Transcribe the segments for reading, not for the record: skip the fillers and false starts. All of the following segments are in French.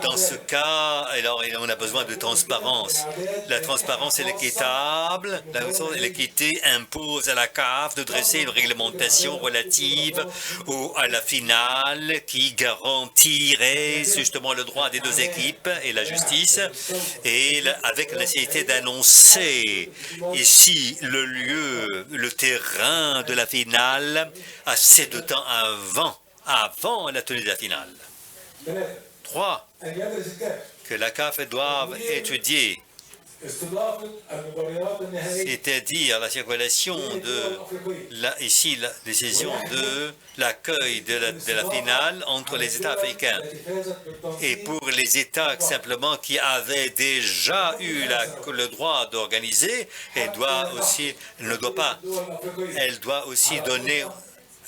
Dans ce cas, alors, on a besoin de transparence. La transparence et l'équité imposent à la CAF de dresser une réglementation relative à la finale qui garantirait justement le droit des deux équipes et la justice, et avec la nécessité d'annoncer ici le lieu, le terrain de la finale assez de temps avant la tenue de la finale. 3. Que la CAF doive étudier, c'est-à-dire la circulation de la décision de l'accueil de la finale entre les États africains. Et pour les États simplement qui avaient déjà eu le droit d'organiser,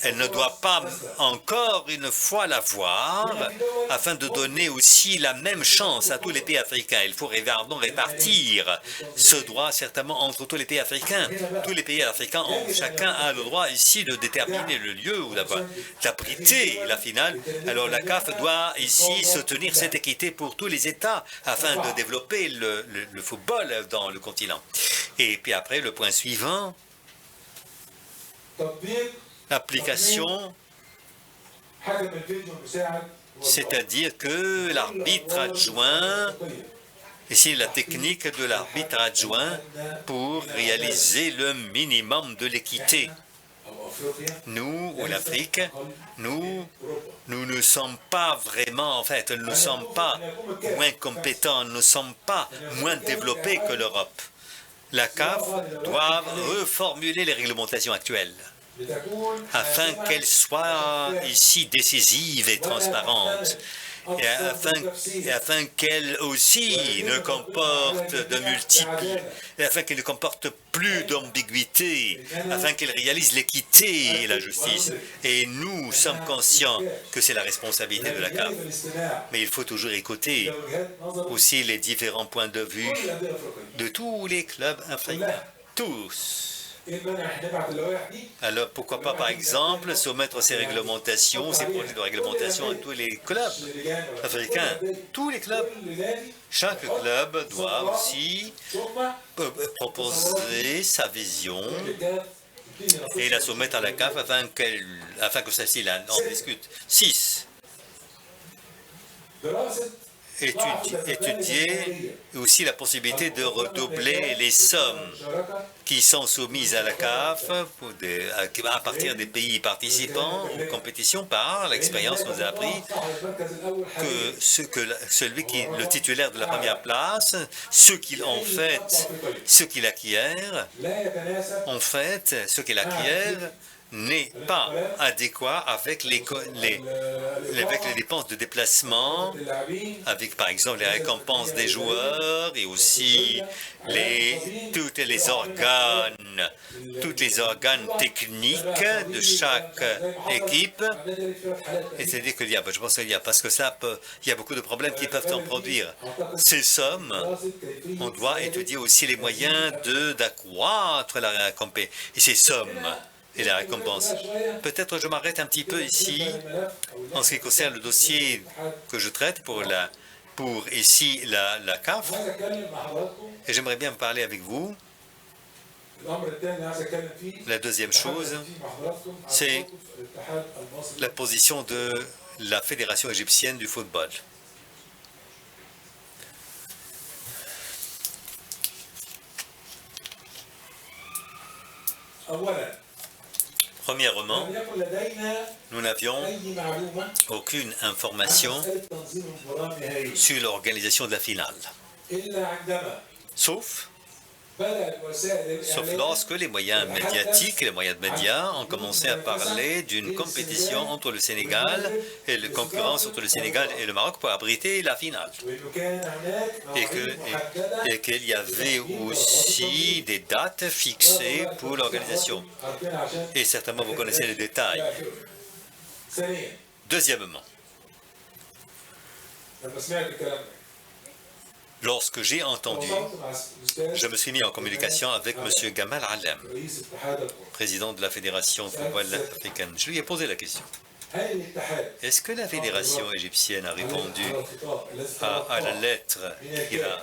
elle ne doit pas encore une fois l'avoir, afin de donner aussi la même chance à tous les pays africains. Il faut répartir ce droit certainement entre tous les pays africains. Tous les pays africains chacun a le droit ici de déterminer le lieu où d'abriter la finale. Alors la CAF doit ici soutenir cette équité pour tous les États afin de développer le football dans le continent. Et puis après, le point suivant, l'application, c'est-à-dire que l'arbitre adjoint, ici la technique de l'arbitre adjoint pour réaliser le minimum de l'équité. Nous, en Afrique, nous ne sommes pas vraiment, en fait, nous ne sommes pas moins compétents, nous ne sommes pas moins développés que l'Europe. La CAF doit reformuler les réglementations actuelles, afin qu'elle soit ici décisive et transparente, et afin qu'elle aussi ne comporte afin qu'elle ne comporte plus d'ambiguïté, afin qu'elle réalise l'équité et la justice. Et nous sommes conscients que c'est la responsabilité de la CAF. Mais il faut toujours écouter aussi les différents points de vue de tous les clubs africains, tous. Alors pourquoi pas par exemple soumettre ces réglementations, ces projets de réglementation à tous les clubs africains, tous les clubs. Chaque club doit aussi proposer sa vision et la soumettre à la CAF afin que celle-ci en discute. 6. Étudier aussi la possibilité de redoubler les sommes qui sont soumises à la CAF à partir des pays participants aux compétitions. Par l'expérience nous a appris que le titulaire de la première place, ce qu'il acquiert, n'est pas adéquat avec les dépenses de déplacement, avec par exemple les récompenses des joueurs et aussi tous les organes techniques de chaque équipe. Et c'est-à-dire qu'il y a, je pense qu'il y a, parce que il y a beaucoup de problèmes qui peuvent en produire. Ces sommes, on doit étudier aussi les moyens d'accroître la récompense. Et ces sommes et la récompense. Peut-être je m'arrête un petit peu ici en ce qui concerne le dossier que je traite pour ici la CAF. Et j'aimerais bien parler avec vous. La deuxième chose, c'est la position de la Fédération égyptienne du football. Premièrement, nous n'avions aucune information sur l'organisation de la finale, sauf lorsque les moyens médiatiques et les moyens de médias ont commencé à parler d'une compétition entre le Sénégal et la concurrence entre le Sénégal et le Maroc pour abriter la finale. Et qu'il y avait aussi des dates fixées pour l'organisation. Et certainement vous connaissez les détails. Deuxièmement, lorsque j'ai entendu, je me suis mis en communication avec M. Gamal Alem, président de la Fédération football africaine. Je lui ai posé la question. Est-ce que la fédération égyptienne a répondu à la lettre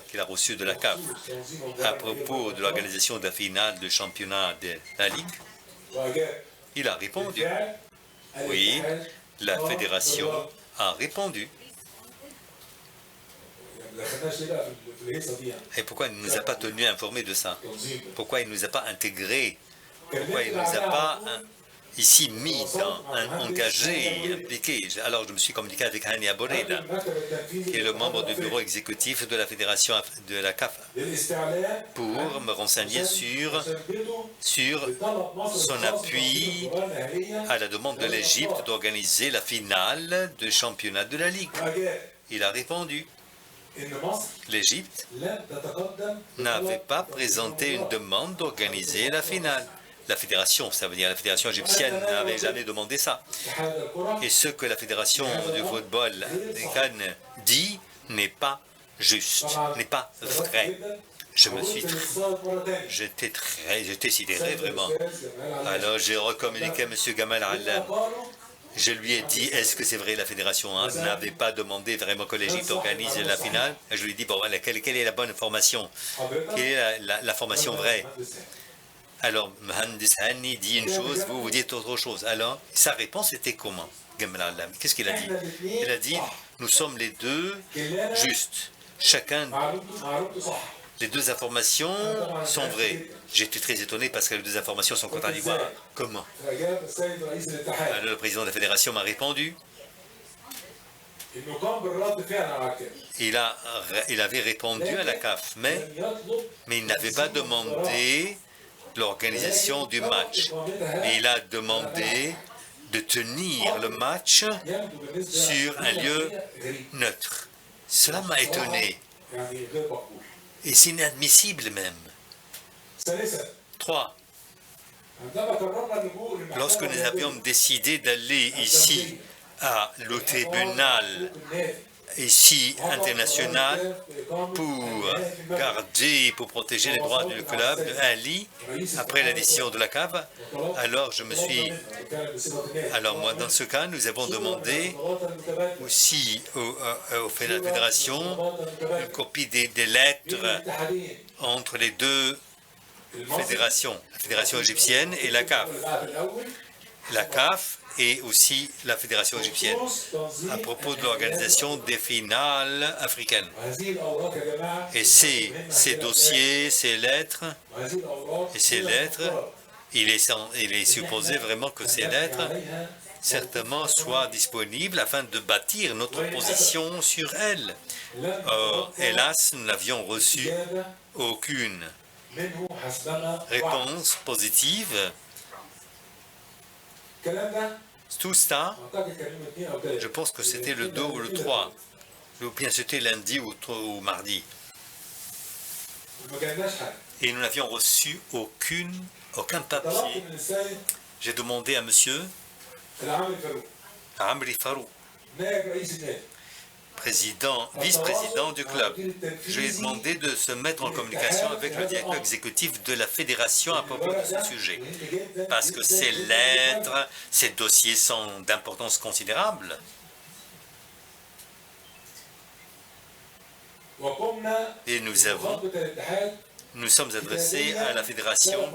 qu'il a reçue de la CAF à propos de l'organisation de la finale du championnat de la Ligue? Il a répondu. Oui, la fédération a répondu. Et pourquoi il ne nous a pas tenus informés de ça? Pourquoi il ne nous a pas intégrés? Pourquoi il ne nous a pas ici mis, engagés, impliqués? Alors je me suis communiqué avec Hani Aboreda, qui est le membre du bureau exécutif de la fédération de la CAF, pour me renseigner sur son appui à la demande de l'Égypte d'organiser la finale du championnat de la Ligue. Il a répondu. L'Égypte n'avait pas présenté une demande d'organiser la finale. La fédération, ça veut dire la fédération égyptienne, n'avait jamais demandé ça. Et ce que la fédération de football africaine dit n'est pas juste, n'est pas vrai. J'étais sidéré vraiment. Alors j'ai recommuniqué à M. Gamal Allam. Je lui ai dit, est-ce que c'est vrai, la fédération n'avait pas demandé vraiment que l'Égypte organise la finale? Je lui ai dit, bon, quelle est la bonne information? Quelle est la formation vraie? Alors, Mohamed Hani dit une chose, vous dites autre chose. Alors, sa réponse était comment? Qu'est-ce qu'il a dit? Il a dit, nous sommes les deux justes. Chacun, les deux informations sont vraies. J'étais très étonné parce que les deux informations sont contradictoires. Comment? Alors, le président de la fédération m'a répondu. Il avait répondu à la CAF, mais il n'avait pas demandé l'organisation du match. Et il a demandé de tenir le match sur un lieu neutre. Cela m'a étonné. Et c'est inadmissible même. 3. Lorsque nous avions décidé d'aller ici au tribunal international pour garder, pour protéger les droits du club de Ali, après la décision de la CAF, alors moi dans ce cas, nous avons demandé aussi à la fédération une copie des lettres entre les deux fédérations, la fédération égyptienne et la CAF. La CAF et aussi la fédération égyptienne à propos de l'organisation des finales africaines. Et ces dossiers, ces lettres, il est supposé vraiment que ces lettres certainement soient disponibles afin de bâtir notre position sur elles. Or, hélas, nous n'avions reçu aucune réponse positive. Tout ça, je pense que c'était le 2 ou le 3, ou bien c'était lundi ou mardi. Et nous n'avions reçu aucun papier. J'ai demandé à monsieur Amri Farouk, vice-président du club. Je lui ai demandé de se mettre en communication avec le directeur exécutif de la fédération à propos de ce sujet. Parce que ces lettres, ces dossiers sont d'importance considérable. Et nous sommes adressés à la fédération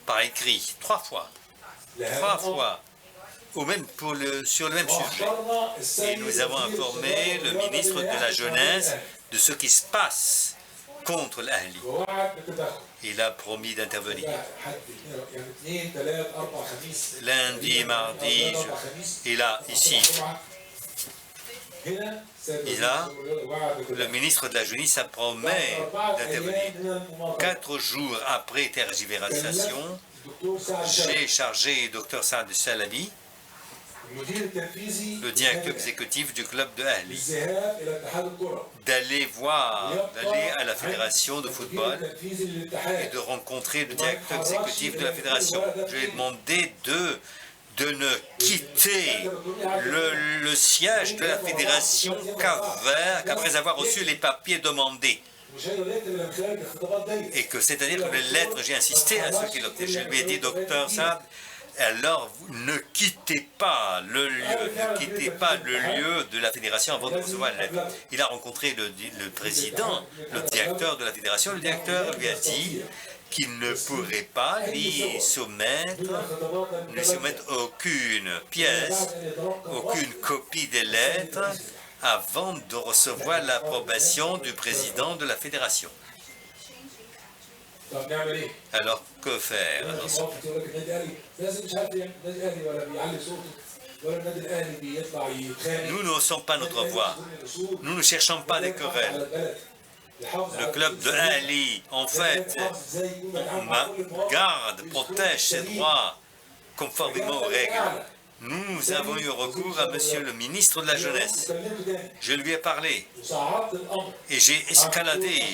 par écrit 3 fois. 3 fois. Ou même sur le même sujet. Et nous avons informé le ministre de la Jeunesse de ce qui se passe contre l'Ahli. Il a promis d'intervenir. Lundi, mardi, le ministre de la Jeunesse a promis d'intervenir. 4 jours après tergiversation, j'ai chargé Dr Saad Salabi, le directeur exécutif du club de Ahli, d'aller à la fédération de football et de rencontrer le directeur exécutif de la fédération. Je lui ai demandé de ne quitter le siège de la fédération qu'après avoir reçu les papiers demandés. Et que, c'est-à-dire que les lettres, j'ai insisté à ceux qui l'obtenaient. Je lui ai dit, docteur Saad, alors vous ne quittez pas le lieu de la fédération avant de recevoir la lettre. Il a rencontré le président, le directeur de la fédération. Le directeur lui a dit qu'il ne pourrait pas lui soumettre aucune pièce, aucune copie des lettres avant de recevoir l'approbation du président de la fédération. Alors, que faire dans ce cas? Nous n'osons pas notre voix. Nous ne cherchons pas des querelles. Le club de Ali, en fait, garde, protège ses droits conformément aux règles. Nous avons eu recours à monsieur le ministre de la Jeunesse. Je lui ai parlé et j'ai escaladé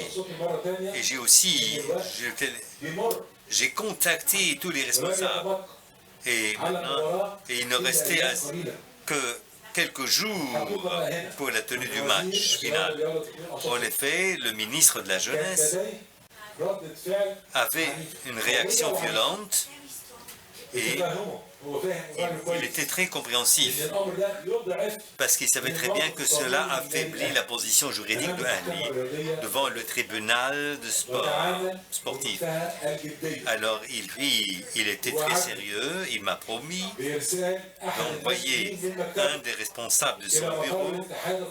et j'ai contacté tous les responsables. Et maintenant, il ne restait que quelques jours pour la tenue du match final. En effet, le ministre de la Jeunesse avait une réaction violente et il était très compréhensif parce qu'il savait très bien que cela affaiblit la position juridique de Ali devant le tribunal de sportif. Alors il était très sérieux, il m'a promis d'envoyer un des responsables de son bureau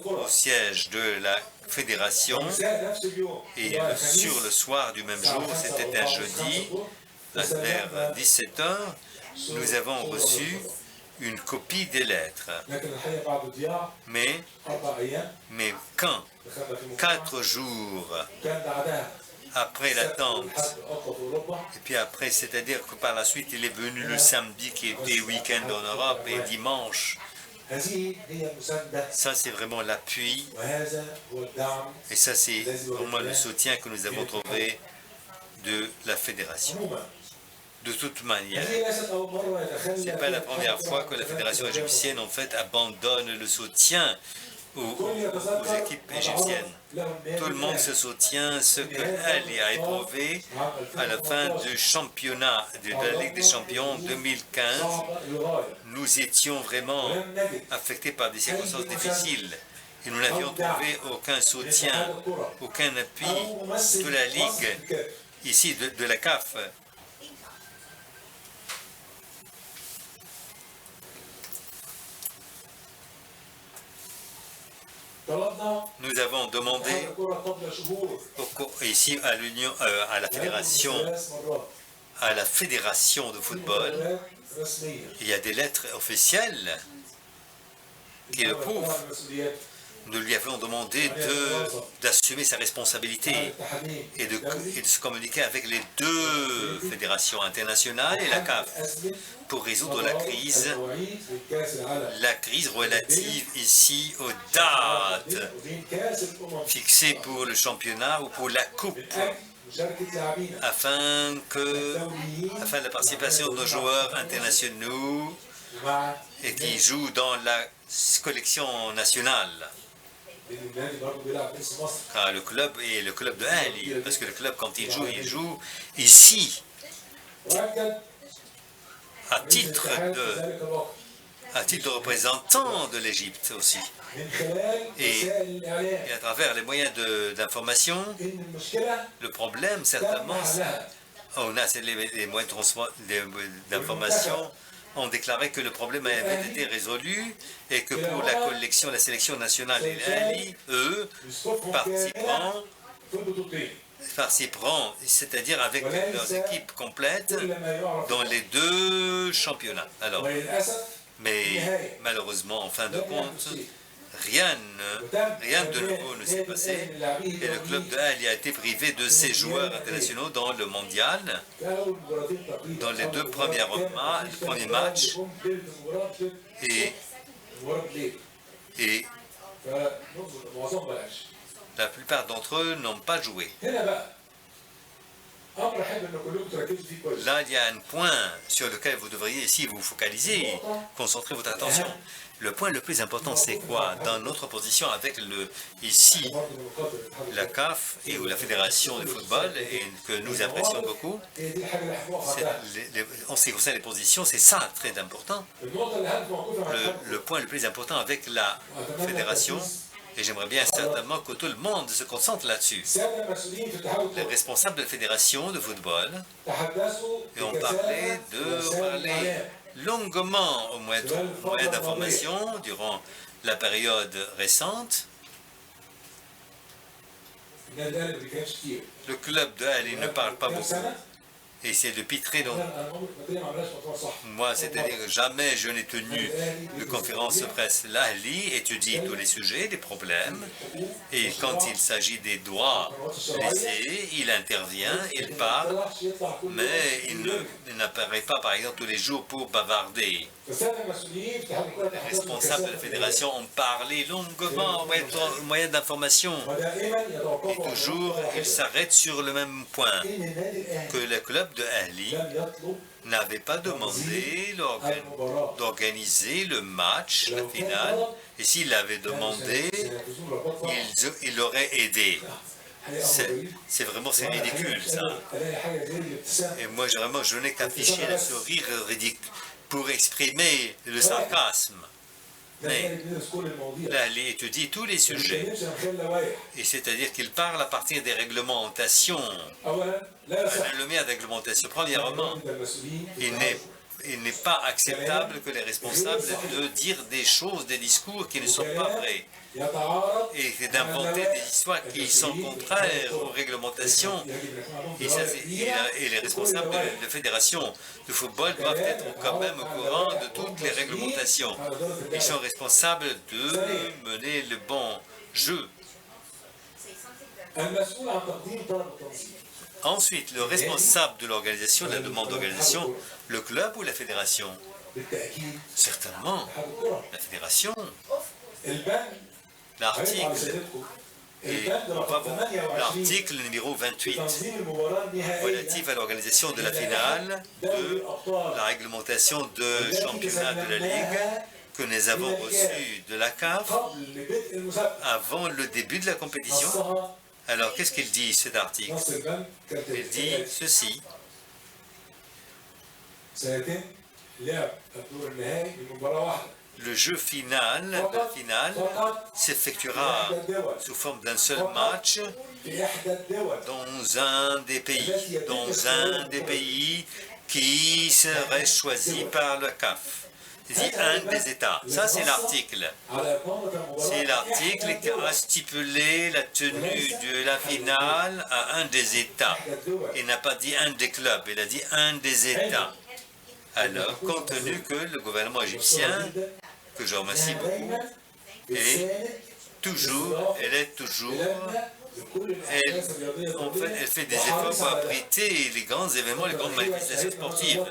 au siège de la fédération et sur le soir du même jour, c'était un jeudi, vers 17 h, nous avons reçu une copie des lettres. Mais quand, 4 jours après l'attente, et puis après, c'est-à-dire que par la suite, il est venu le samedi qui était week-end en Europe et dimanche, ça c'est vraiment l'appui et ça c'est vraiment le soutien que nous avons trouvé de la fédération. De toute manière, ce n'est pas la première fois que la fédération égyptienne en fait abandonne le soutien aux équipes égyptiennes. Tout le monde se soutient ce qu'elle a éprouvé à la fin du championnat de la Ligue des Champions 2015. Nous étions vraiment affectés par des circonstances difficiles et nous n'avions trouvé aucun soutien, aucun appui de la Ligue, ici de la CAF. Nous avons demandé ici à la fédération de football, il y a des lettres officielles qui le prouvent. Nous lui avons demandé d'assumer sa responsabilité et de se communiquer avec les 2 fédérations internationales et la CAF pour résoudre la crise relative ici aux dates fixées pour le championnat ou pour la coupe, afin de la participation de nos joueurs internationaux et qui jouent dans la collection nationale. Car le club est le club de Ali, parce que le club, quand il joue ici, à titre de représentant de l'Égypte aussi. Et à travers les moyens d'information, le problème, certainement, on a les moyens d'information ont déclaré que le problème avait été résolu et que pour la sélection nationale et l'ALI, eux, participeront, c'est-à-dire avec leurs équipes complètes dans les 2 championnats. Alors, mais malheureusement, en fin de compte, rien de nouveau ne s'est passé et le club de Ali a été privé de ses joueurs internationaux dans le mondial, dans les 2 premiers matchs et la plupart d'entre eux n'ont pas joué. Là, il y a un point sur lequel vous devriez, ici, vous focaliser, concentrer votre attention. Le point le plus important, c'est quoi? Dans notre position avec ici, la CAF et ou la Fédération de football, et que nous apprécions beaucoup, en ce qui concerne les positions, c'est ça très important. Le point le plus important avec la Fédération, et j'aimerais bien certainement que tout le monde se concentre là-dessus. Les responsables de la Fédération de football ont parlé longuement au moyen d'information durant la période récente. Le club de Ali ne parle pas beaucoup. Et c'est depuis très longtemps. Moi, c'est-à-dire que jamais je n'ai tenu de conférence de presse. L'Ahli étudie tous les sujets, les problèmes, et quand il s'agit des droits laissés, il intervient, il parle, mais il n'apparaît pas, par exemple, tous les jours pour bavarder. Les responsables de la fédération ont parlé longuement au moyen d'information, et toujours, ils s'arrêtent sur le même point, que le club de Ali n'avait pas demandé d'organiser le match, la finale, et s'il l'avait demandé, il l'aurait aidé. C'est ridicule, ça. Et moi, vraiment, je n'ai qu'affiché le sourire ridicule pour exprimer le sarcasme. Mais là, il étudie tous les sujets, et c'est-à-dire qu'il parle à partir des réglementations. La lumière de réglementation, premièrement, il n'est pas acceptable que les responsables de dire des choses, des discours qui ne sont pas vrais, et d'inventer des histoires qui sont contraires aux réglementations. Et les responsables de la fédération de football doivent être quand même au courant de toutes les réglementations. Ils sont responsables de mener le bon jeu. Ensuite, le responsable de l'organisation, de la demande d'organisation, le club ou la fédération? Certainement, la fédération. L'article numéro 28, relatif à l'organisation de la finale de la réglementation de championnat de la Ligue que nous avons reçu de la CAF avant le début de la compétition. Alors, qu'est-ce qu'il dit, cet article? Il dit ceci. Le jeu final, s'effectuera sous forme d'un seul match dans un des pays qui serait choisi par le CAF. Il dit un des États. Ça, c'est l'article. C'est l'article qui a stipulé la tenue de la finale à un des États. Il n'a pas dit un des clubs, il a dit un des États. Alors, compte tenu que le gouvernement égyptien, que je remercie beaucoup, elle fait des efforts pour abriter les grands événements, les grandes manifestations sportives.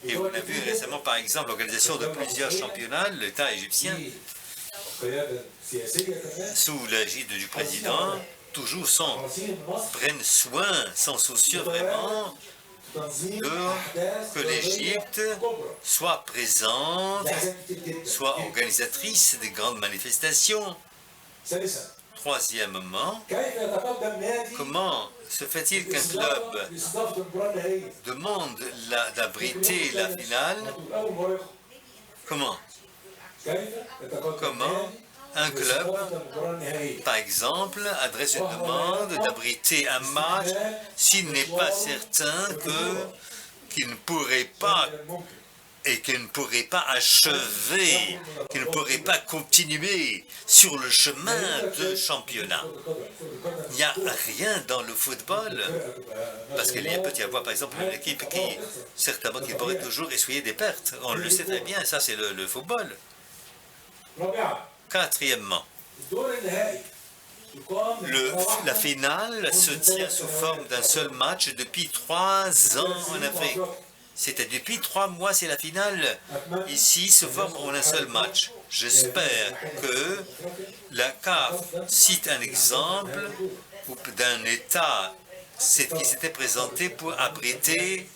Et on a vu récemment, par exemple, l'organisation de plusieurs championnats, l'État égyptien, sous l'égide du président, toujours prennent soin, sans soucieux vraiment, que l'Égypte soit présente, soit organisatrice des grandes manifestations. Troisièmement, comment se fait-il qu'un club demande d'abriter la finale? Comment un club, par exemple, adresse une demande d'abriter un match s'il n'est pas certain qu'il ne pourrait pas achever, qu'il ne pourrait pas continuer sur le chemin de championnat. Il n'y a rien dans le football, parce qu'il peut y avoir par exemple une équipe qui, certainement, qui pourrait toujours essuyer des pertes. On le sait très bien, ça c'est le football. Quatrièmement, la finale se tient sous forme d'un seul match depuis 3 ans en Afrique. C'était depuis 3 mois, c'est la finale. Ici, se forme en un seul match. J'espère que la CAF cite un exemple d'un État c'est qu'ils s'étaient présentés pour abriter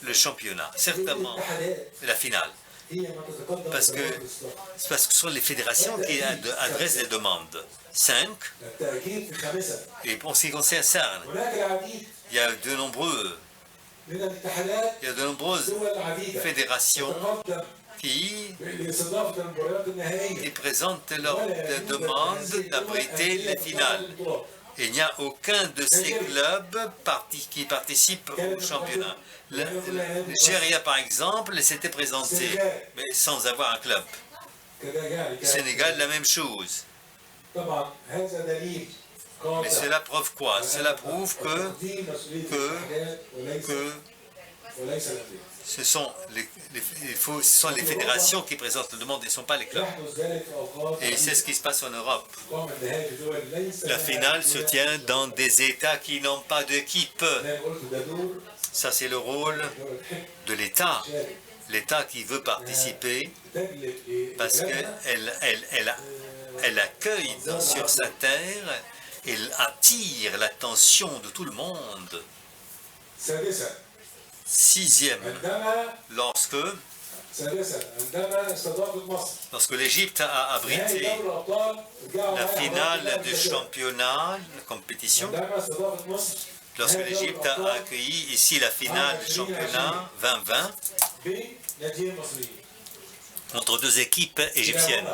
le championnat, certainement la finale. Parce que ce sont les fédérations qui adressent les demandes. 5. Et pour ce qui concerne CERN, il y a de nombreuses fédérations qui présentent leur demande d'abriter les finales. Et il n'y a aucun de ces clubs qui participent au championnat. Le Nigeria, par exemple, s'était présenté, mais sans avoir un club. Le Sénégal, la même chose. Mais cela prouve quoi? Cela prouve que ce sont les fédérations qui présentent la demande et ne sont pas les clubs. Et c'est ce qui se passe en Europe. La finale se tient dans des États qui n'ont pas d'équipe. Ça, c'est le rôle de l'État. L'État qui veut participer parce qu'elle accueille sur sa terre, elle attire l'attention de tout le monde. 6e, lorsque l'Égypte a abrité la finale du championnat, la compétition, lorsque l'Égypte a accueilli ici la finale du championnat 2020 entre deux équipes égyptiennes.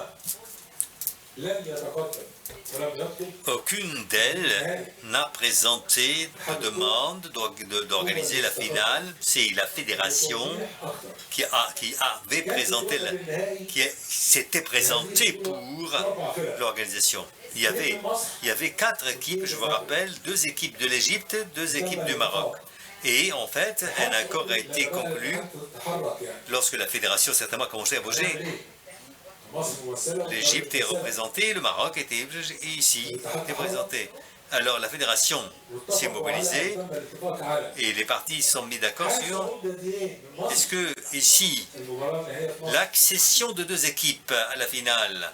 Aucune d'elles n'a présenté de demande d'organiser la finale. C'est la fédération qui s'était présentée pour l'organisation. Il y avait 4 équipes, je vous rappelle, 2 équipes de l'Égypte, 2 équipes du Maroc. Et en fait, un accord a été conclu lorsque la fédération certainement a commencé à bouger. L'Égypte est représentée, le Maroc était ici représenté. Alors la fédération s'est mobilisée et les partis sont mis d'accord sur est-ce que ici l'accession de 2 équipes à la finale,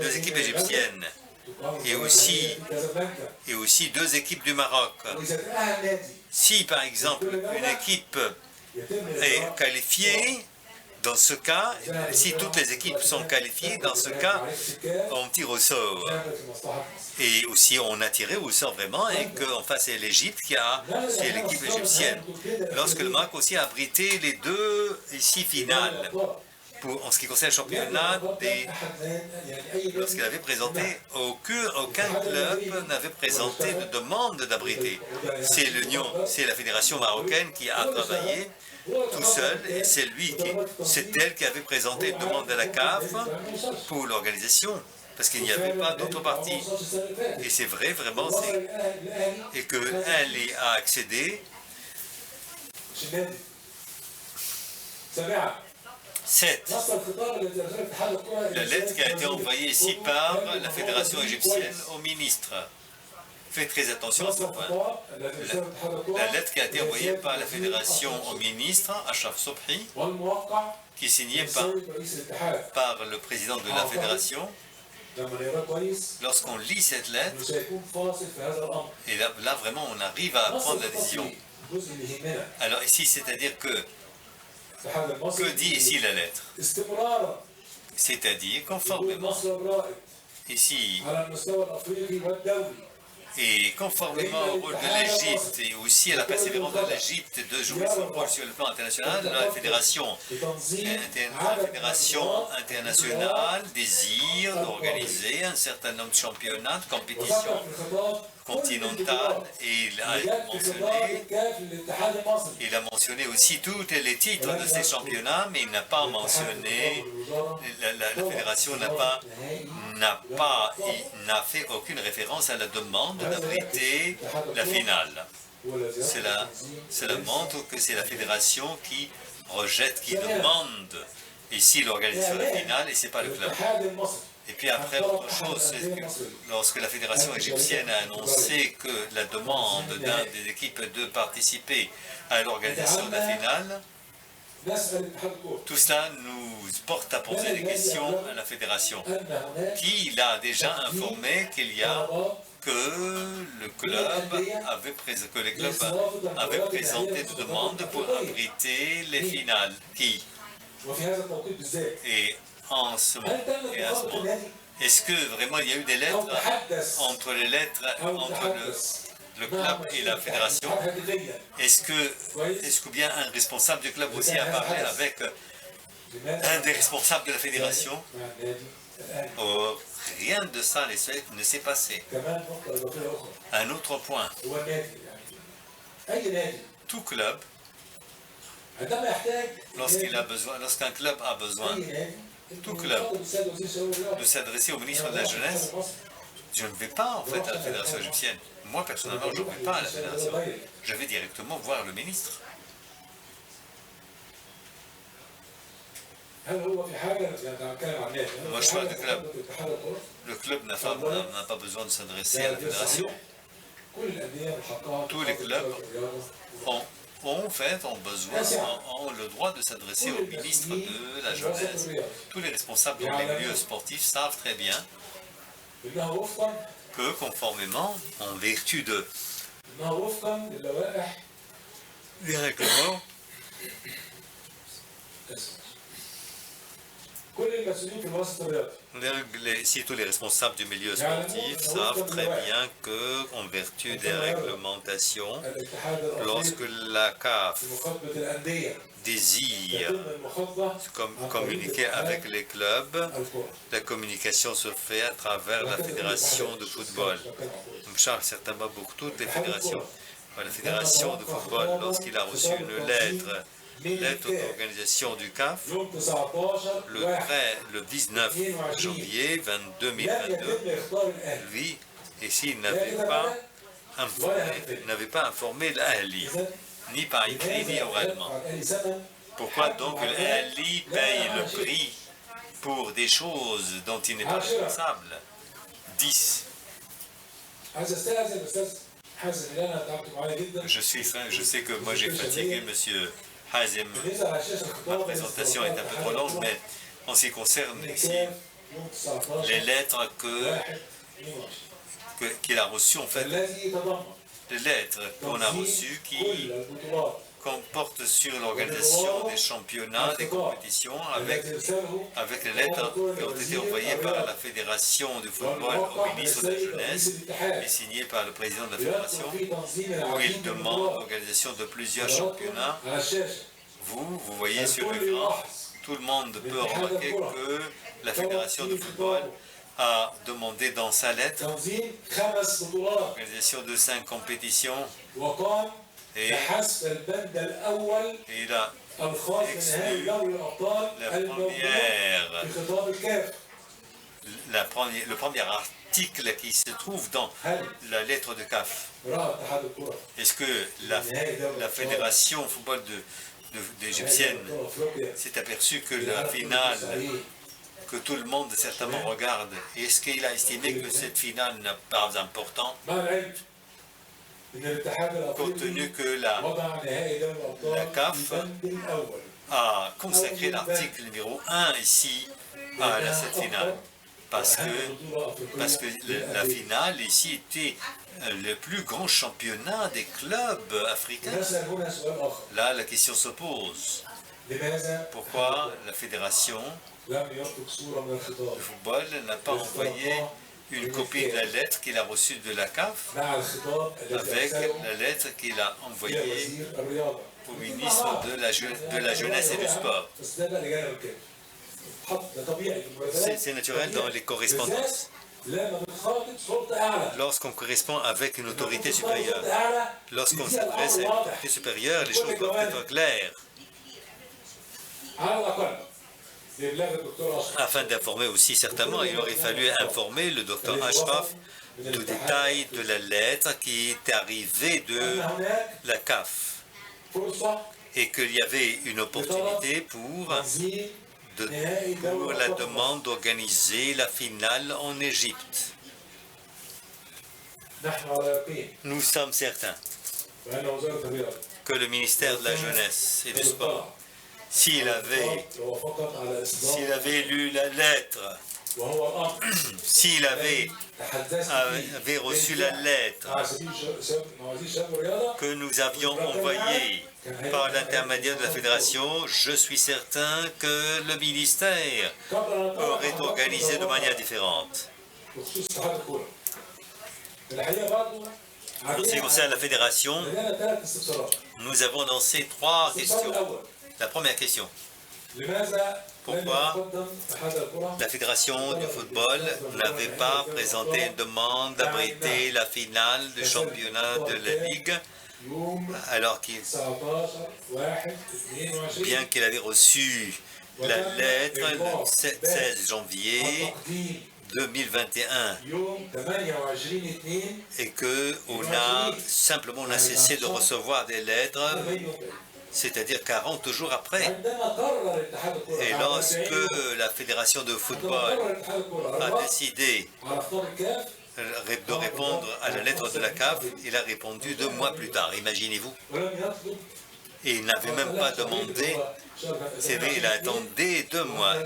2 équipes égyptiennes et aussi 2 équipes du Maroc. Si par exemple une équipe est qualifiée, dans ce cas, si toutes les équipes sont qualifiées, dans ce cas, on tire au sort. Et aussi, on a tiré au sort vraiment, et qu'en face, c'est l'Égypte c'est l'équipe égyptienne. Lorsque le Maroc aussi a abrité les 2 ici finales, en ce qui concerne le championnat, lorsqu'il avait présenté, aucun club n'avait présenté de demande d'abriter. C'est la fédération marocaine qui a travaillé tout seul, et c'est elle qui avait présenté une demande à la CAF pour l'organisation, parce qu'il n'y avait pas d'autre parti. Et c'est vrai, vraiment, et qu'elle y a accédé. 7. La lettre qui a été envoyée ici par la fédération égyptienne au ministre. Faites très attention à ce point. La lettre qui a été envoyée par la fédération au ministre, Achraf Sobhi, qui est signée par le président de la fédération. Lorsqu'on lit cette lettre, et là vraiment on arrive à prendre la décision. Alors ici, c'est-à-dire que dit ici la lettre? C'est-à-dire conformément ici et conformément au rôle de l'Égypte et aussi à la persévérance de l'Égypte de jouer son rôle sur le plan international, la fédération internationale désire d'organiser un certain nombre de championnats, de compétitions continentales, et il a mentionné aussi tous les titres de ces championnats, mais il n'a pas mentionné, la fédération n'a fait aucune référence à la demande d'abriter la finale. Cela montre que c'est la fédération qui rejette, qui demande ici l'organisation de la finale, et ce n'est pas le club. Et puis après, autre chose, c'est que lorsque la fédération égyptienne a annoncé que la demande des équipes de participer à l'organisation de la finale, tout cela nous porte à poser des questions à la fédération, qui l'a déjà informé que les clubs avaient présenté des demandes pour abriter les finales. Et en ce moment, est-ce que vraiment il y a eu des lettres entre le club et la fédération? Est-ce que bien un responsable du club aussi a parlé avec un des responsables de la fédération? Or, rien de ça ne s'est passé. Un autre point. Tout club, lorsqu'un club a besoin, tout club, de s'adresser au ministre de la Jeunesse, je ne vais pas en fait à la fédération égyptienne. Moi, personnellement, je ne vais pas à la fédération. Je vais directement voir le ministre. Moi, je parle du club. Le club n'a pas besoin de s'adresser à la fédération. Tous les clubs ont le droit de s'adresser au ministre de la Jeunesse. Tous les responsables dans les milieux sportifs savent très bien que conformément, en vertu des règlements, si tous les responsables du milieu sportif savent très bien qu'en vertu des réglementations, lorsque la CAF désire communiquer avec les clubs, la communication se fait à travers la fédération de football. Charles, certainement pour toutes les fédérations. La fédération de football, lorsqu'il a reçu une lettre d'organisation du CAF, le 19 janvier 2022, lui, et s'il n'avait pas informé l'Ahli, ni par écrit ni oralement. Pourquoi donc l'Ahli paye le prix pour des choses dont il n'est pas responsable? 10. Je sais que moi j'ai fatigué monsieur Hazem. Ma présentation est un peu trop longue, mais en ce qui concerne ici les lettres qu'il a reçues, en fait, les lettres qu'on a reçues qui comportent sur l'organisation des championnats, des compétitions, avec les lettres qui ont été envoyées par la Fédération du football au ministre de la Jeunesse et signées par le président de la Fédération, où il demande l'organisation de plusieurs championnats. Vous voyez sur l'écran, tout le monde peut remarquer que la Fédération de football a demandé dans sa lettre l'organisation de 5 compétitions et il a exclu le premier article qui se trouve dans la lettre de CAF. Est-ce que la Fédération football égyptienne s'est aperçue que la finale que tout le monde certainement regarde, est-ce qu'il a estimé que cette finale n'est pas importante, compte tenu que la CAF a consacré l'article numéro 1 ici à cette finale, parce que la finale ici était le plus grand championnat des clubs africains. Là, la question se pose. Pourquoi la fédération de football n'a pas envoyé une copie de la lettre qu'il a reçue de la CAF avec la lettre qu'il a envoyée au ministre de la Jeunesse et du Sport? C'est naturel dans les correspondances. Lorsqu'on correspond avec une autorité supérieure, lorsqu'on s'adresse à une autorité supérieure, les choses doivent être claires. Afin d'informer aussi, certainement, il aurait fallu informer le docteur Ashraf du détail de la lettre qui est arrivée de la CAF et qu'il y avait une opportunité pour la demande d'organiser la finale en Égypte. Nous sommes certains que le ministère de la Jeunesse et du Sport, s'il avait lu la lettre s'il avait reçu la lettre que nous avions envoyée par l'intermédiaire de la fédération, je suis certain que le ministère aurait organisé de manière différente. En ce qui concerne la fédération, nous avons lancé 3 questions. La première question: pourquoi la fédération de football n'avait pas présenté une demande d'abriter la finale du championnat de la Ligue, alors bien qu'il avait reçu la lettre le 16 janvier 2021 et qu'on a simplement cessé de recevoir des lettres, c'est-à-dire 40 jours après. Et lorsque la fédération de football a décidé de répondre à la lettre de la CAF, il a répondu 2 mois plus tard, imaginez-vous. Et il n'avait même pas demandé, c'est vrai, il a attendu 2 mois.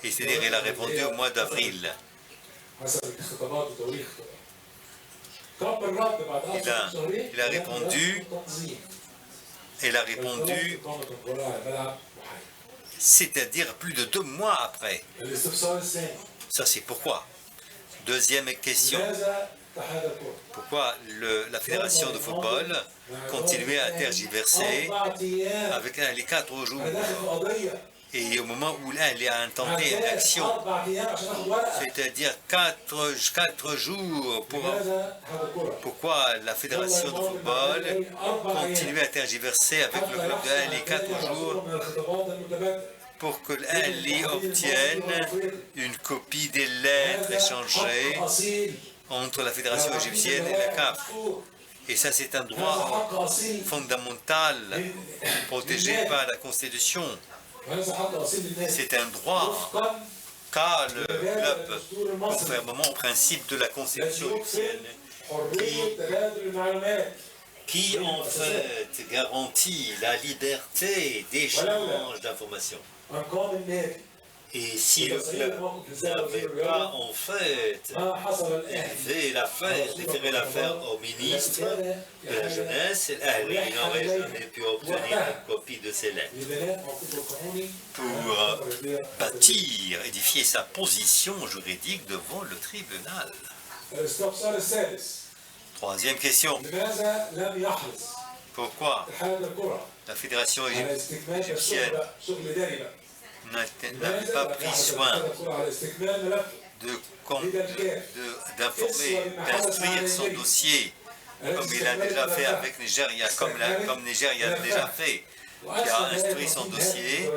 Et c'est-à-dire il a répondu au mois d'avril. Il a répondu, c'est-à-dire plus de 2 mois après. Ça, c'est pourquoi. Deuxième question. Pourquoi la fédération de football continuait à tergiverser avec les 4 jours et au moment où là, elle a intenté une action, c'est-à-dire 4 jours, pourquoi la fédération de football continuait à tergiverser avec le club de Ali 4 jours pour que Ali obtienne une copie des lettres échangées entre la fédération égyptienne et la CAF. Et ça, c'est un droit fondamental protégé par la Constitution. C'est un droit qu'a le club, conformément au principe de la Constitution égyptienne, qui en fait garantit la liberté d'échange d'informations. Et si le club n'avait pas en fait déféré l'affaire au ministre de la Jeunesse, il n'aurait jamais pu obtenir une copie de ces lettres pour bâtir, édifier sa position juridique devant le tribunal. Troisième question. Pourquoi la fédération égyptienne n'avait pas pris soin d'instruire son dossier comme il a déjà fait avec Nigeria, comme Nigeria a déjà fait, qui a instruit son dossier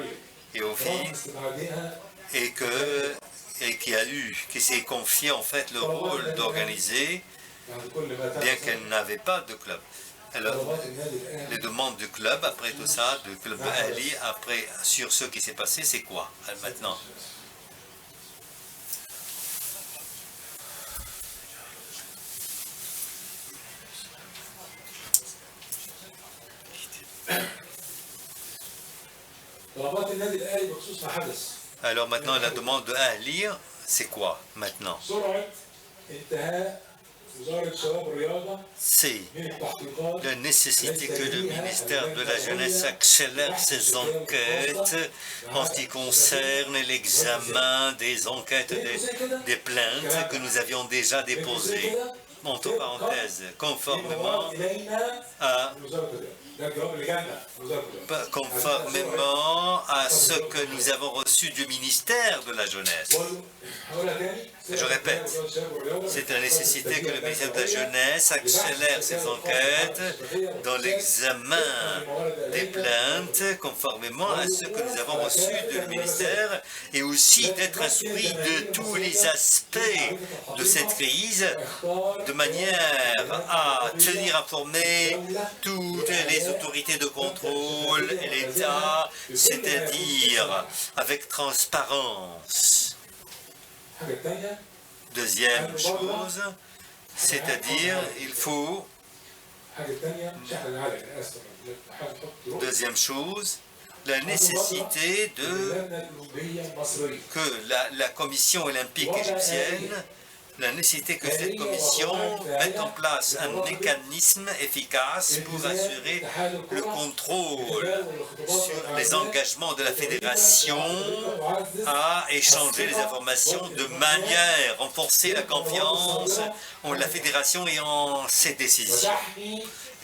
et au fil, qui s'est confié en fait le rôle d'organiser, bien qu'elle n'avait pas de club. Alors, les demandes du club, après tout ça, du club Ali, après, sur ce qui s'est passé, c'est quoi maintenant? Alors maintenant, la demande de Ali, c'est quoi maintenant? C'est la nécessité que le ministère de la Jeunesse accélère ses enquêtes en ce qui concerne l'examen des enquêtes des plaintes que nous avions déjà déposées. Entre parenthèses, conformément à ce que nous avons reçu du ministère de la Jeunesse. Je répète, c'est la nécessité que le ministère de la Jeunesse accélère ses enquêtes dans l'examen des plaintes conformément à ce que nous avons reçu du ministère et aussi d'être instruit de tous les aspects de cette crise de manière à tenir informés toutes les autorités de contrôle et l'État, c'est-à-dire avec transparence. Deuxième chose, c'est-à-dire il faut... Deuxième chose, la nécessité que la commission olympique égyptienne, la nécessité que cette commission mette en place un mécanisme efficace pour assurer le contrôle sur les engagements de la fédération à échanger les informations de manière à renforcer la confiance en la fédération et en ses décisions.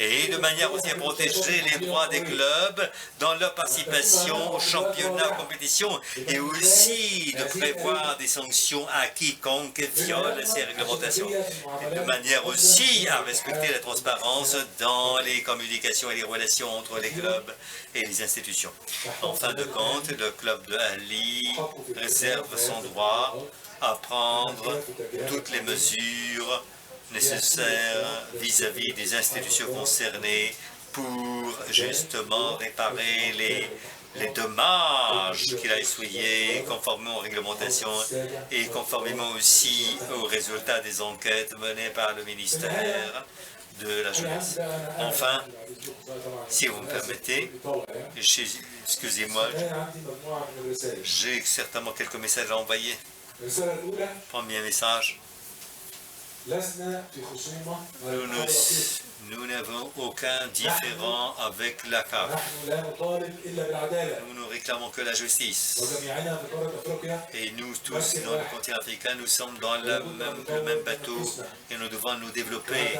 Et de manière aussi à protéger les droits des clubs dans leur participation au championnat, aux compétitions, et aussi de prévoir des sanctions à quiconque viole ces réglementations. Et de manière aussi à respecter la transparence dans les communications et les relations entre les clubs et les institutions. En fin de compte, le club de Ali réserve son droit à prendre toutes les mesures nécessaires vis-à-vis des institutions concernées pour justement réparer les dommages qu'il a essuyés conformément aux réglementations et conformément aussi aux résultats des enquêtes menées par le ministère de la Jeunesse. Enfin, si vous me permettez, excusez-moi, j'ai certainement quelques messages à envoyer. Premier message. Nous n'avons aucun différend avec la CAF. Nous ne réclamons que la justice. Et nous tous, dans le continent africain, nous sommes dans le même bateau et nous devons nous développer.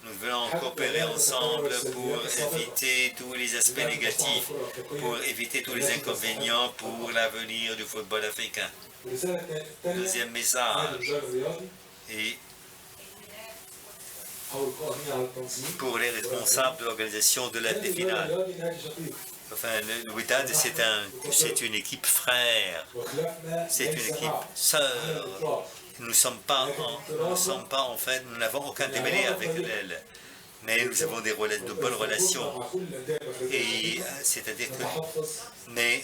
Nous devons coopérer ensemble pour éviter tous les aspects négatifs, pour éviter tous les inconvénients pour l'avenir du football africain. Deuxième message. Et pour les responsables de l'organisation de la finale. Enfin, le Wydad, c'est une équipe frère, c'est une équipe sœur. Nous n'avons aucun démêlé avec elle, mais nous avons de bonnes relations. Et c'est-à-dire que, mais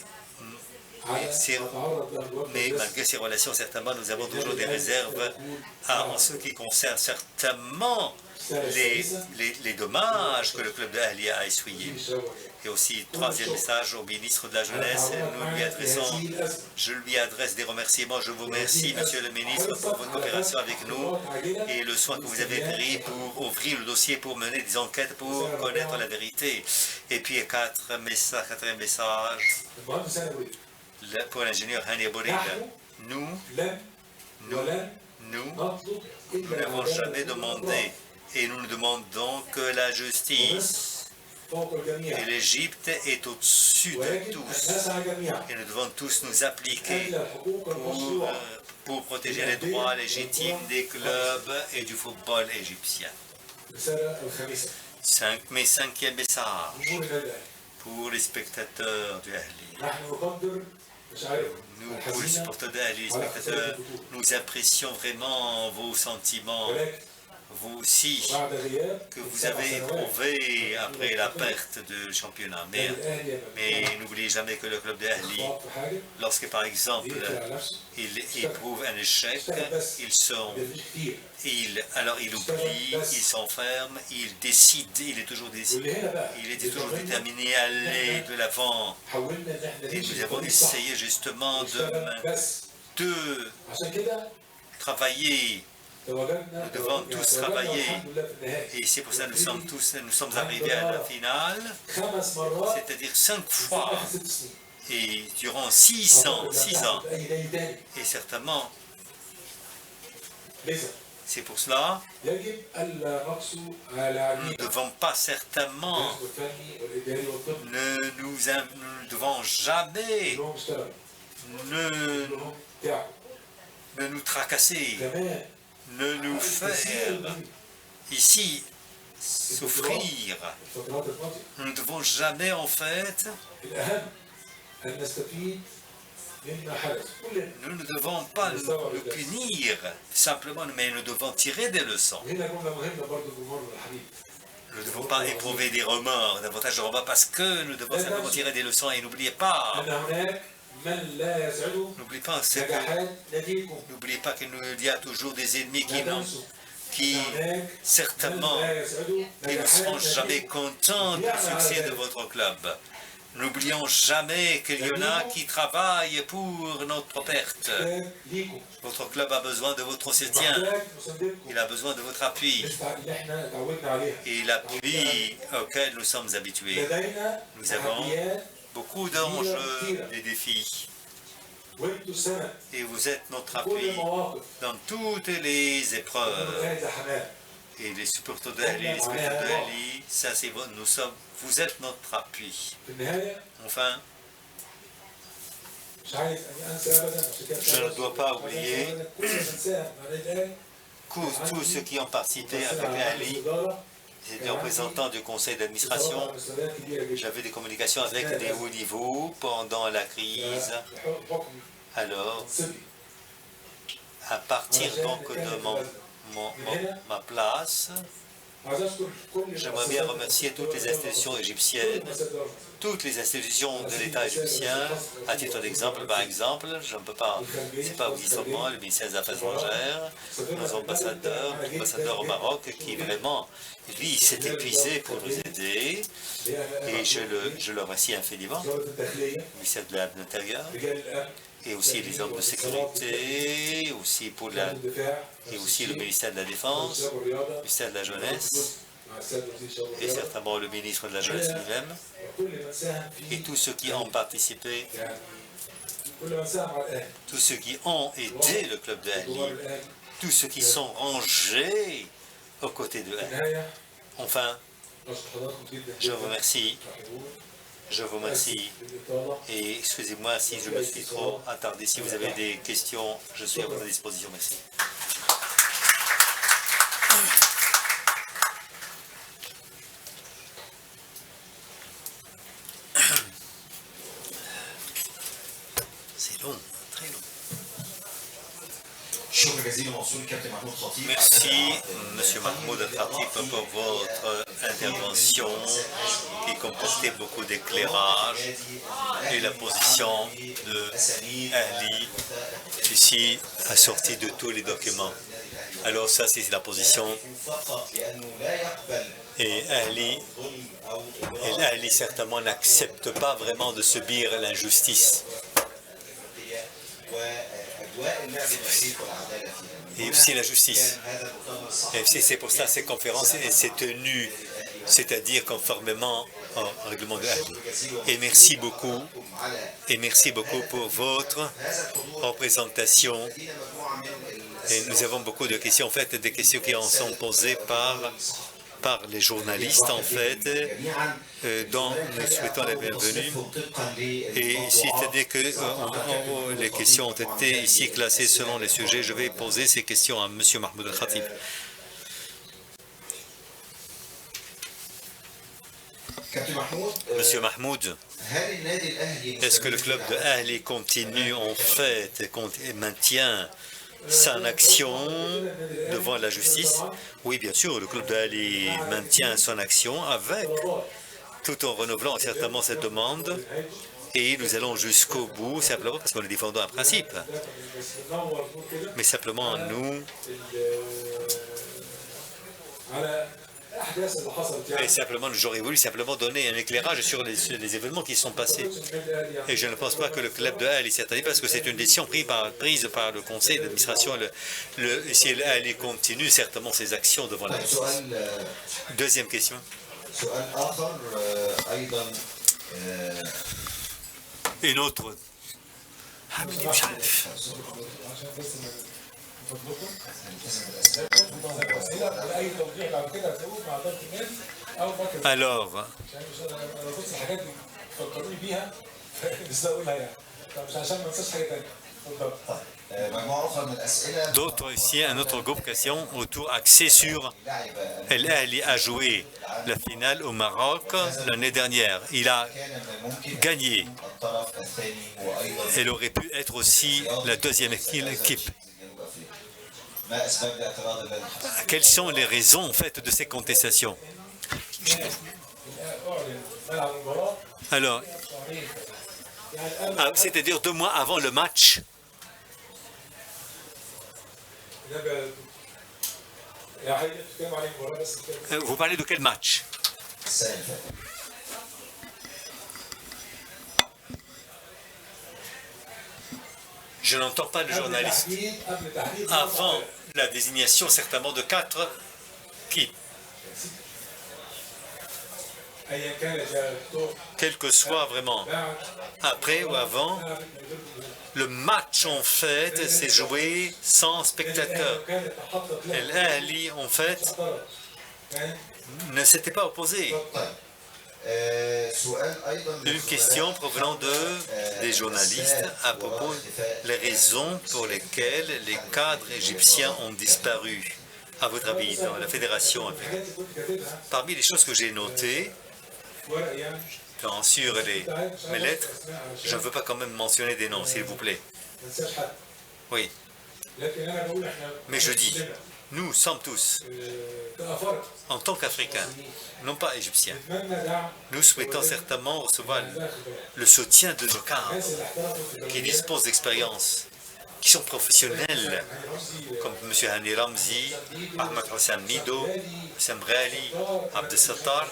malgré ces relations, certainement, nous avons toujours des réserves en ce qui concerne certainement les dommages que le club de Ali a essuyés. Et aussi, troisième message au ministre de la Jeunesse, je lui adresse des remerciements. Je vous remercie, monsieur le ministre, pour votre coopération avec nous et le soin que vous avez pris pour ouvrir le dossier, pour mener des enquêtes, pour connaître la vérité. Et puis, quatrième message, pour l'ingénieur Hani Bourida, nous n'avons jamais demandé et nous ne demandons que la justice. Et l'Égypte est au-dessus de tous. Et nous devons tous nous appliquer pour protéger les droits légitimes des clubs et du football égyptien. Mes cinquième message pour les spectateurs du Ahli. Nous, pour les supporters d'Ahli, les spectateurs, nous apprécions vraiment vos sentiments. Vous aussi, que vous avez éprouvé après la perte du championnat. Mais n'oubliez jamais que le club de Ahli, lorsque par exemple il éprouve un échec, alors il oublie, il s'enferme, il décide, il était toujours déterminé à aller de l'avant. Et nous avons essayé justement de travailler. Nous devons tous travailler et c'est pour ça que nous sommes arrivés à la finale, c'est-à-dire 5 fois et durant 6 ans. Et certainement, c'est pour cela nous ne devons pas certainement, nous ne devons jamais ne nous tracasser, ne nous faire ici souffrir. Nous ne devons jamais en fait, nous ne devons pas nous punir simplement, mais nous devons tirer des leçons. Nous ne devons pas éprouver des remords, davantage de remords, parce que nous devons simplement tirer des leçons. Et n'oubliez pas, n'oubliez pas qu'il y a toujours des ennemis qui certainement ne seront jamais contents du succès de votre club. N'oublions jamais qu'il y en a qui travaillent pour notre perte. Votre club a besoin de votre soutien. Il a besoin de votre appui. Et l'appui auquel nous sommes habitués. Nous avons beaucoup d'enjeux, des défis. Et vous êtes notre appui dans toutes les épreuves. Et les supporters d'Ali, les supporters d'Ali, ça c'est vous êtes notre appui. Enfin, je ne dois pas oublier tous ceux qui ont participé avec Ali. J'étais représentant du conseil d'administration. J'avais des communications avec des hauts niveaux pendant la crise. Alors, à partir donc de ma place, j'aimerais bien remercier toutes les institutions égyptiennes, toutes les institutions de l'État égyptien. À titre d'exemple, par exemple, je ne peux pas, c'est pas obligatoirement le ministère des Affaires étrangères, nos ambassadeurs, l'ambassadeur au Maroc qui vraiment, lui, s'est épuisé pour nous aider et je le remercie infiniment. Le ministère de l'Intérieur et aussi les hommes de sécurité, aussi et aussi le ministère de la Défense, le ministère de la Jeunesse, et certainement le ministre de la Jeunesse lui-même, et tous ceux qui ont participé, tous ceux qui ont aidé le club de Ali, tous ceux qui sont rangés aux côtés de Ali. Enfin, je vous remercie. Je vous remercie et excusez-moi si je me suis trop attardé. Si vous avez des questions, je suis à votre disposition. Merci. C'est long, très long. Merci, M. Mahmoud Al-Khatib, pour votre intervention qui comportait beaucoup d'éclairage et la position de Ali ici assortie de tous les documents. Alors ça, c'est la position. Et Ali certainement n'accepte pas vraiment de subir l'injustice. Et aussi la justice. Et c'est pour ça que ces conférences s'est tenues, c'est-à-dire conformément au règlement de Ali. Et merci beaucoup pour votre représentation. Et nous avons beaucoup de questions, en fait, des questions qui en sont posées par les journalistes, en fait, dont nous souhaitons la bienvenue. Et c'est-à-dire que les questions ont été ici classées selon les sujets. Je vais poser ces questions à M. Mahmoud Al-Khatib. Monsieur Mahmoud, est-ce que le club de Ali continue en fait et maintient son action devant la justice? Oui, bien sûr, le club de Ali maintient son action tout en renouvelant certainement cette demande et nous allons jusqu'au bout simplement parce que nous défendons un principe. Mais simplement nous... Et simplement, j'aurais voulu simplement donner un éclairage sur les événements qui sont passés. Et je ne pense pas que le club de Ali s'est attendu parce que c'est une décision prise par le conseil d'administration. Si Ali continue certainement ses actions devant la justice. Deuxième question. Une autre. Alors, d'autres ici, un autre groupe de questions autour axé sur El Ahly a joué la finale au Maroc l'année dernière. Il a gagné. Elle aurait pu être aussi la deuxième équipe. Quelles sont les raisons en fait de ces contestations? Alors, c'est-à-dire 2 mois avant le match. Vous parlez de quel match? Je n'entends pas le journaliste. Avant la désignation certainement de 4 qui, quel que soit vraiment, après ou avant, le match en fait s'est joué sans spectateurs. Et l'Ahli en fait ne s'était pas opposé. Une question provenant des journalistes à propos des raisons pour lesquelles les cadres égyptiens ont disparu, à votre avis, dans la fédération. Parmi les choses que j'ai notées, sur mes lettres, je ne veux pas quand même mentionner des noms, s'il vous plaît. Oui. Mais je dis, nous sommes tous, en tant qu'Africains, non pas Égyptiens, nous souhaitons certainement recevoir le soutien de nos cadres qui disposent d'expérience, qui sont professionnels, comme M. Hani Ramzi, Ahmed Hossein Mido, Sam Brali, Abdel Sattar,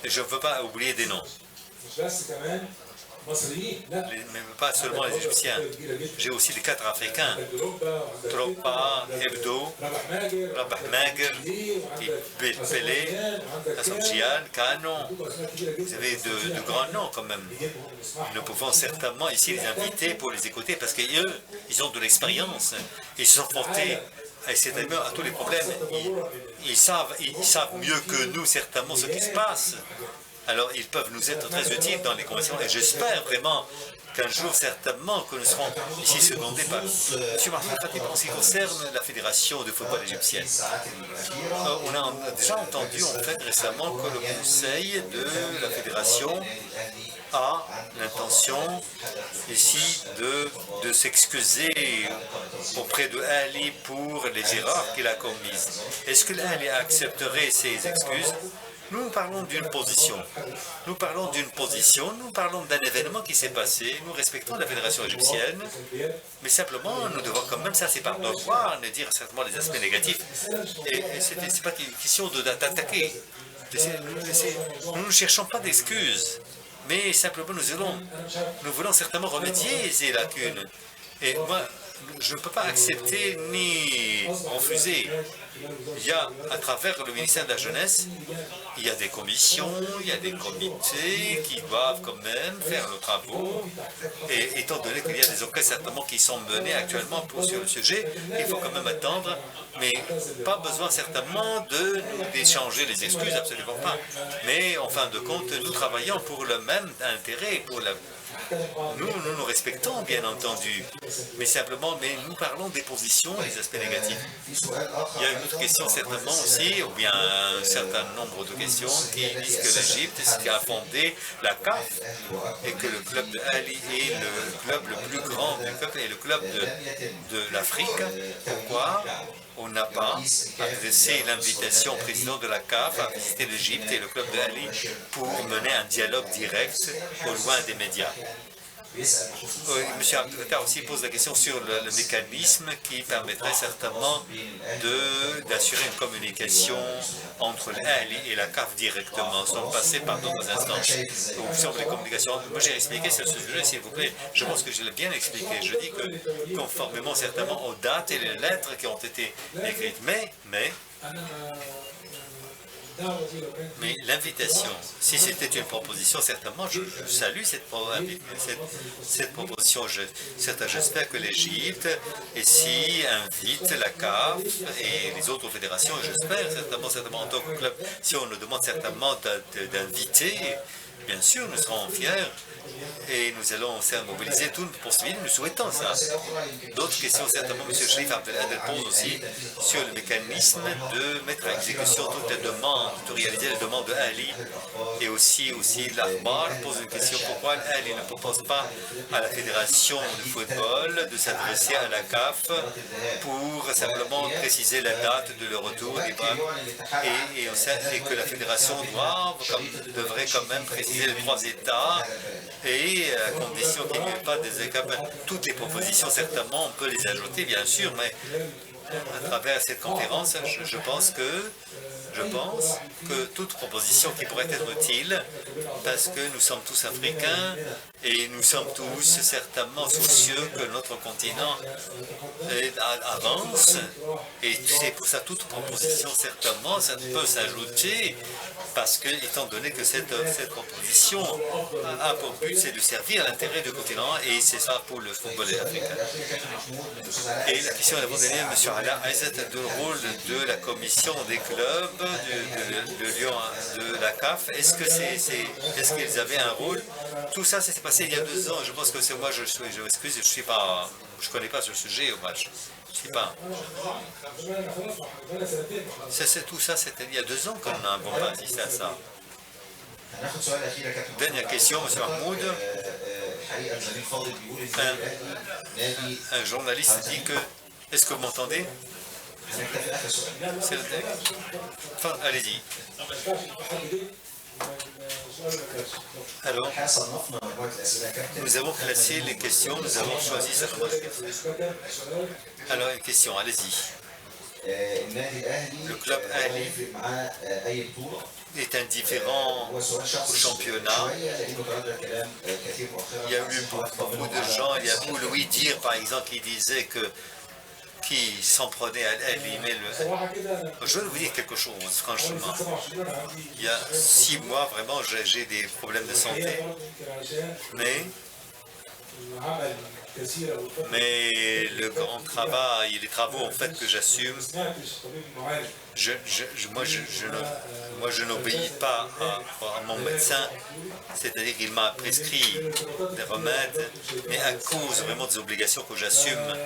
et je ne veux pas oublier des noms. Mais pas seulement les Égyptiens. J'ai aussi les 4 Africains. Tropa, Hebdo, Rabah Mager, Pelé, Hassan Djian, Kanon. Vous avez de grands noms quand même. Nous pouvons certainement ici les inviter pour les écouter parce qu'eux, ils ont de l'expérience. Ils se sont portés à tous les problèmes. Ils savent mieux que nous certainement ce qui se passe. Alors, ils peuvent nous être très utiles dans les conversations et j'espère vraiment qu'un jour, certainement, que nous serons ici secondés par M. Mahmoud Khatib en ce qui concerne la fédération de football égyptienne. On a déjà entendu, en fait, récemment que le conseil de la fédération a l'intention ici de s'excuser auprès de Ali pour les erreurs qu'il a commises. Est-ce que Ali accepterait ces excuses? Nous parlons d'une position. Nous parlons d'un événement qui s'est passé. Nous respectons la fédération égyptienne, mais simplement, nous devons quand même, ça c'est par devoir, ne dire certainement les aspects négatifs. Et ce n'est pas une question d'attaquer. Nous ne cherchons pas d'excuses, mais simplement nous voulons certainement remédier ces lacunes. Et moi, je ne peux pas accepter ni refuser. Il y a, à travers le ministère de la Jeunesse, il y a des commissions, il y a des comités qui doivent quand même faire leurs travaux. Et étant donné qu'il y a des enquêtes certainement qui sont menées actuellement sur le sujet, il faut quand même attendre. Mais pas besoin certainement d'échanger les excuses, absolument pas. Mais en fin de compte, nous travaillons pour le même intérêt, nous respectons, bien entendu, mais simplement, nous parlons des positions et des aspects négatifs. Il y a une autre question certainement aussi, ou bien un certain nombre de questions qui disent que l'Égypte a fondé la CAF et que le club de Ali est le club le plus grand du club et le club de l'Afrique. Pourquoi on n'a pas adressé l'invitation au président de la CAF à visiter l'Égypte et le club de Ali pour mener un dialogue direct au loin des médias? M. Abdelkader aussi pose la question sur le mécanisme qui permettrait certainement d'assurer une communication entre l'ALI et la CAF directement, sans passer par d'autres instances. Sur les communications, moi j'ai expliqué ce sujet, s'il vous plaît. Je pense que je l'ai bien expliqué. Je dis que conformément certainement aux dates et les lettres qui ont été écrites, mais l'invitation, si c'était une proposition, certainement, je salue cette proposition. J'espère que l'Égypte ici invite la CAF et les autres fédérations, et j'espère certainement en tant que club, si on nous demande certainement d'inviter, bien sûr, nous serons fiers et nous allons mobiliser toutes nos possibilités, nous souhaitons ça. D'autres questions, certainement, M. Sherif Abdelkader pose aussi sur le mécanisme de mettre à exécution toutes les demandes, de réaliser les demandes de Ali. Et aussi l'Akhbar pose une question, pourquoi Ali ne propose pas à la fédération de football de s'adresser à la CAF pour simplement préciser la date de leur retour et que la fédération devrait quand même préciser les 3 États et à condition qu'il n'y ait pas des écarts. Toutes les propositions, certainement, on peut les ajouter, bien sûr, mais à travers cette conférence, je pense que toute proposition qui pourrait être utile, parce que nous sommes tous africains Et nous sommes tous certainement soucieux que notre continent avance. Et c'est pour ça toute proposition, certainement, ça peut s'ajouter, parce que, étant donné que cette proposition a pour but, c'est de servir l'intérêt du continent, et c'est ça pour le football africain. Et la question avant-dernière, M. Ala Aizet, du rôle de la commission des clubs de Lyon, de la CAF, est-ce qu'ils avaient un rôle? Tout ça, ça s'est passé il y a 2 ans. Je pense que c'est moi, je m'excuse, je connais pas ce sujet au match. Je sais pas. Tout ça, c'était il y a 2 ans qu'on n'a pas assisté à ça. Dernière question, M. Mahmoud. Un journaliste dit que... Est-ce que vous m'entendez? Enfin, allez-y. Alors, nous avons classé les questions, nous avons choisi certainement les questions. Alors, une question, allez-y. Le club Ali est indifférent au championnat. Il y a eu beaucoup de gens, il y a Louis Dire, par exemple, qui disait que qui s'en prenait à limer le... Je vais vous dire quelque chose, franchement. Il y a 6 mois, vraiment, j'ai des problèmes de santé. Mais le grand travail, les travaux en fait que j'assume, moi je n'obéis pas à mon médecin, c'est-à-dire qu'il m'a prescrit des remèdes, mais à cause vraiment des obligations que j'assume,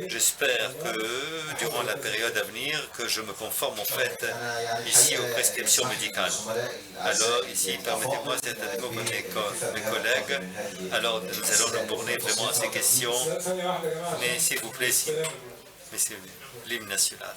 j'espère que durant la période à venir, que je me conforme en fait ici aux prescriptions médicales. Alors ici, permettez-moi, c'est à nouveau mes collègues, alors nous allons nous borner vraiment à ces questions, mais s'il vous plaît, mais c'est l'hymne national.